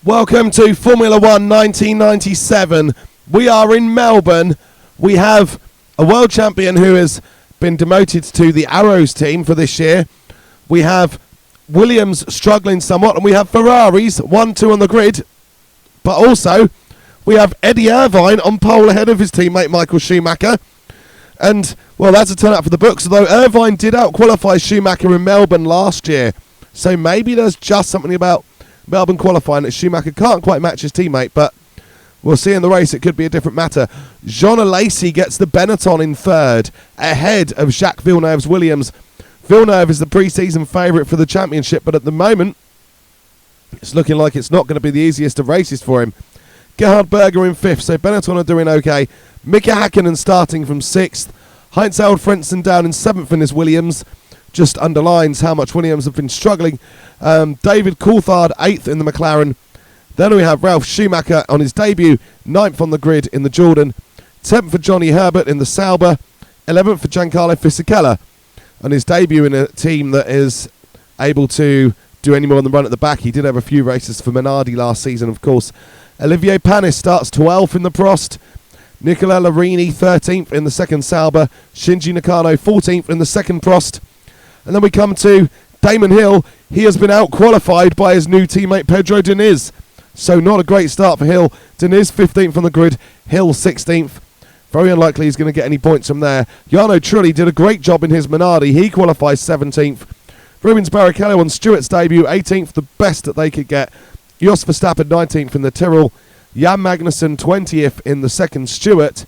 Welcome to Formula 1 1997. We are in Melbourne. We have a world champion who has been demoted to the Arrows team for this year. We have Williams struggling somewhat, and we have Ferraris 1-2 on the grid. But also, we have Eddie Irvine on pole ahead of his teammate Michael Schumacher. And, well, that's a turn out for the books, although Irvine did out-qualify Schumacher in Melbourne last year. So maybe there's just something about Melbourne qualifying that Schumacher can't quite match his teammate, but we'll see in the race. It could be a different matter. Jeanalesi gets the Benetton in third, ahead of Jacques Villeneuve's Williams. Villeneuve is the pre-season favourite for the championship, but at the moment, it's looking like it's not going to be the easiest of races for him. Gerhardberger in fifth, so Benetton are doing okay. Mika Häkkinen starting from sixth. Heinzharaldfrentzen down in seventh in his Williams. Just underlines how much Williams have been struggling. David Coulthard, 8th in the McLaren. Then we have Ralf Schumacher on his debut, 9th on the grid in the Jordan. 10th for Johnny Herbert in the Sauber. 11th for Giancarlo Fisichella on his debut in a team that is able to do any more than run at the back. He did have a few races for Minardi last season, of course. Olivier Panis starts 12th in the Prost. Nicola Larini, 13th in the second Sauber. Shinji Nakano, 14th in the second Prost. And then we come to Damon Hill. He has been out-qualified by his new teammate Pedro Diniz. So not a great start for Hill. Diniz 15th on the grid. Hill 16th. Very unlikely he's going to get any points from there. Jarno Trulli did a great job in his Minardi. He qualifies 17th. Rubens Barrichello on Stewart's debut, 18th, the best that they could get. Jos Verstappen 19th in the Tyrrell. Jan Magnussen 20th in the second Stewart.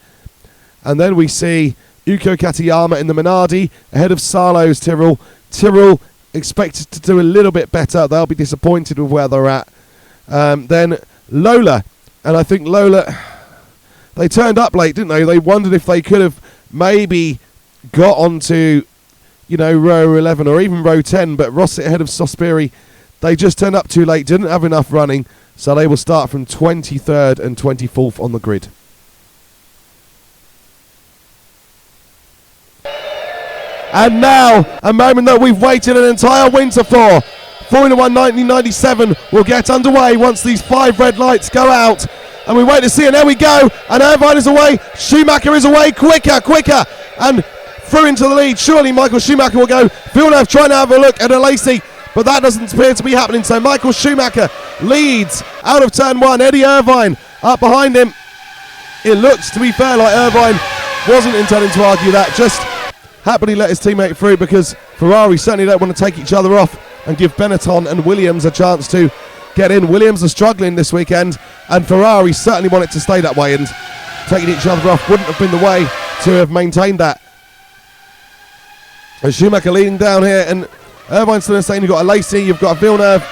And then we see Uko Katayama in the Minardi, ahead of Salo's Tyrrell. Tyrrell expected to do a little bit better. They'll be disappointed with where they're at. Then Lola, and I think Lola, they turned up late, didn't they? They wondered if they could have maybe got onto, row 11 or even row 10, but Rosset ahead of Sospiri, they just turned up too late, didn't have enough running, so they will start from 23rd and 24th on the grid. And now, a moment that we've waited an entire winter for. Formula 1 1997 will get underway once these 5 red lights go out. And we wait to see, and there we go. And Irvine is away. Schumacher is away. Quicker. And through into the lead. Surely Michael Schumacher will go. Villeneuve trying to have a look at Alesi, but that doesn't appear to be happening. So Michael Schumacher leads out of turn 1. Eddie Irvine up behind him. It looks, to be fair, like Irvine wasn't intending to argue that. Just happily let his teammate through, because Ferrari certainly don't want to take each other off and give Benetton and Williams a chance to get in. Williams are struggling this weekend, and Ferrari certainly want it to stay that way, and taking each other off wouldn't have been the way to have maintained that. And Schumacher leading down here, and Irvine's still saying you've got a Alesi, you've got a Villeneuve,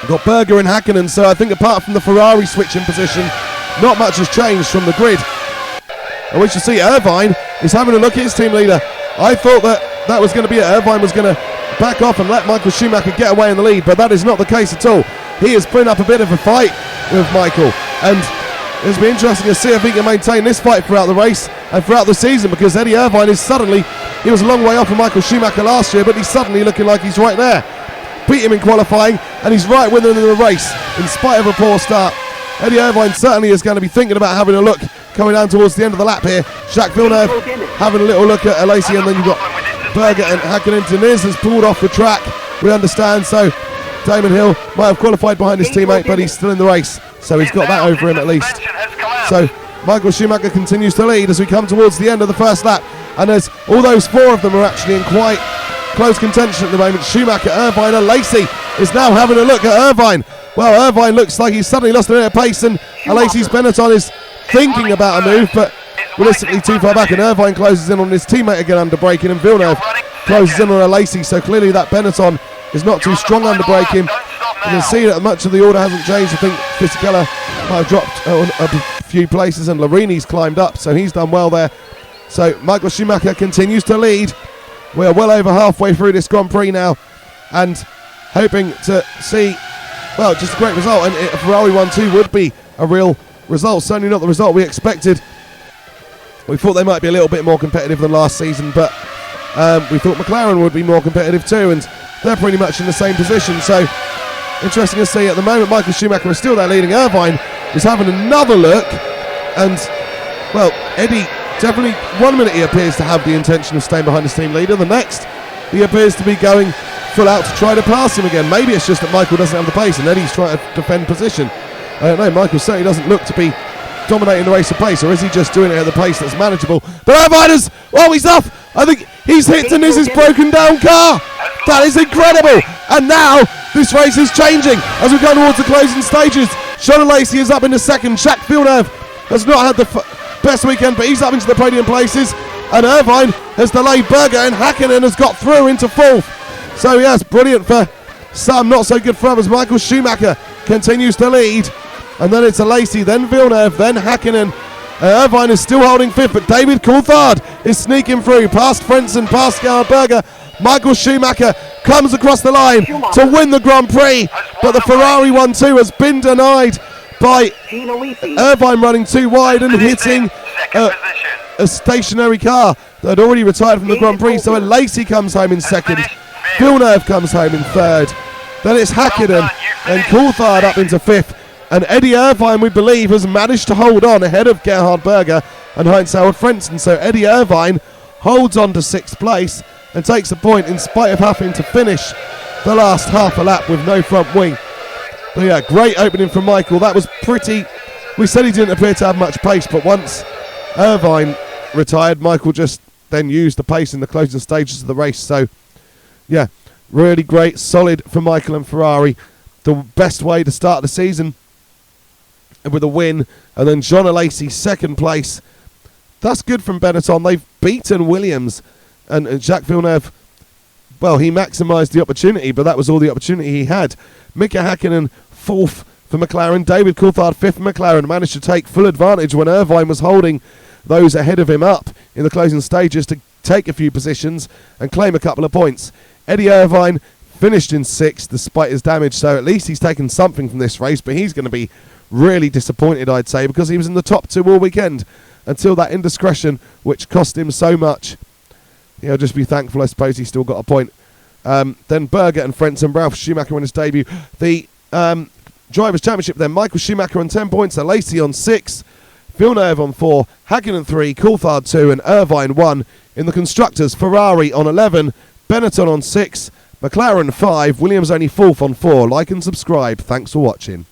you've got Berger and Häkkinen, so I think apart from the Ferrari switching position, not much has changed from the grid. And we should see Irvine is having a look at his team leader. I thought that was going to be it. Irvine was going to back off and let Michael Schumacher get away in the lead, but that is not the case at all. He is putting up a bit of a fight with Michael, and it'll be interesting to see if he can maintain this fight throughout the race and throughout the season, because Eddie Irvine is suddenly, he was a long way off of Michael Schumacher last year, but he's suddenly looking like he's right there. Beat him in qualifying, and he's right with him in the race, in spite of a poor start. Eddie Irvine certainly is going to be thinking about having a look coming down towards the end of the lap here. Jacques Villeneuve having a little look at Alesi, and then you've got Berger and Häkkinen. Diniz has pulled off the track, we understand, so Damon Hill might have qualified behind his teammate, but he's still in the race, so he's got that over him at least. So Michael Schumacher continues to lead as we come towards the end of the first lap, and as all those 4 of them are actually in quite close contention at the moment. Schumacher, Irvine, Alesi is now having a look at Irvine. Well, Irvine looks like he's suddenly lost a bit of pace, and Alesi's Benetton is thinking about a move, but realistically too far back, and Irvine closes in on his teammate again under braking, and Villeneuve closes in on Alesi, so clearly that Benetton is not too strong under braking. You can see that much of the order hasn't changed. I think Fisichella might have dropped a few places, and Larini's climbed up, so he's done well there. So Michael Schumacher continues to lead. We're well over halfway through this Grand Prix now, and hoping to see, well, just a great result, and a Ferrari 1-2 would be a real result, certainly not the result we expected. We thought they might be a little bit more competitive than last season, but we thought McLaren would be more competitive too, and they're pretty much in the same position, so interesting to see. At the moment, Michael Schumacher is still there leading. Irvine is having another look, and well, Eddie definitely 1 minute he appears to have the intention of staying behind his team leader. The next, he appears to be going full out to try to pass him again. Maybe it's just that Michael doesn't have the pace and Eddie's trying to defend position. I don't know. Michael certainly doesn't look to be dominating the race of pace, or is he just doing it at the pace that's manageable? But Irvine is, oh, he's off. I think he's hit and this is broken down car. That is incredible. And now this race is changing as we go towards the closing stages. jeanalesi is up into second. Jacques Villeneuve has not had the best weekend, but he's up into the podium places. And Irvine has delayed Berger, and Häkkinen has got through into fourth. So yes, brilliant for some, not so good for others. Michael Schumacher continues to lead. And then it's Alesi, then Villeneuve, then Häkkinen. Irvine is still holding fifth, but David Coulthard is sneaking through past Frentzen, past Gerhardberger. Michael Schumacher comes across the line to win the Grand Prix, but the Ferrari 1-2 has been denied by Irvine running too wide and hitting a stationary car that had already retired from the Grand Prix. So Alesi comes home in second, Villeneuve comes home in third, then it's Häkkinen and Coulthard up into fifth. And Eddie Irvine, we believe, has managed to hold on ahead of Gerhardberger and heinzharaldfrentzen. So Eddie Irvine holds on to sixth place and takes a point in spite of having to finish the last half a lap with no front wing. But yeah, great opening from Michael. That was pretty... We said he didn't appear to have much pace, but once Irvine retired, Michael just then used the pace in the closing stages of the race. So yeah, really great, solid for Michael and Ferrari. The best way to start the season with a win. And then jeanalesi second place. That's good from Benetton. They've beaten Williams, and Jacques Villeneuve, well, he maximised the opportunity, but that was all the opportunity he had. Mika Häkkinen fourth for McLaren. David Coulthard fifth for McLaren. Managed to take full advantage when Irvine was holding those ahead of him up in the closing stages to take a few positions and claim a couple of points. Eddie Irvine finished in sixth despite his damage, so at least he's taken something from this race, but he's going to be really disappointed, I'd say, because he was in the top two all weekend until that indiscretion, which cost him so much. He'll just be thankful, I suppose, he still got a point. Then Berger and Frentzen, Ralf Schumacher on his debut. The Drivers' Championship then, Michael Schumacher on 10 points, Alesi on 6, Villeneuve on 4, Häkkinen 3, Coulthard 2 and Irvine 1. In the Constructors, Ferrari on 11, Benetton on 6, McLaren 5, Williams only 4th on 4. Like and subscribe. Thanks for watching.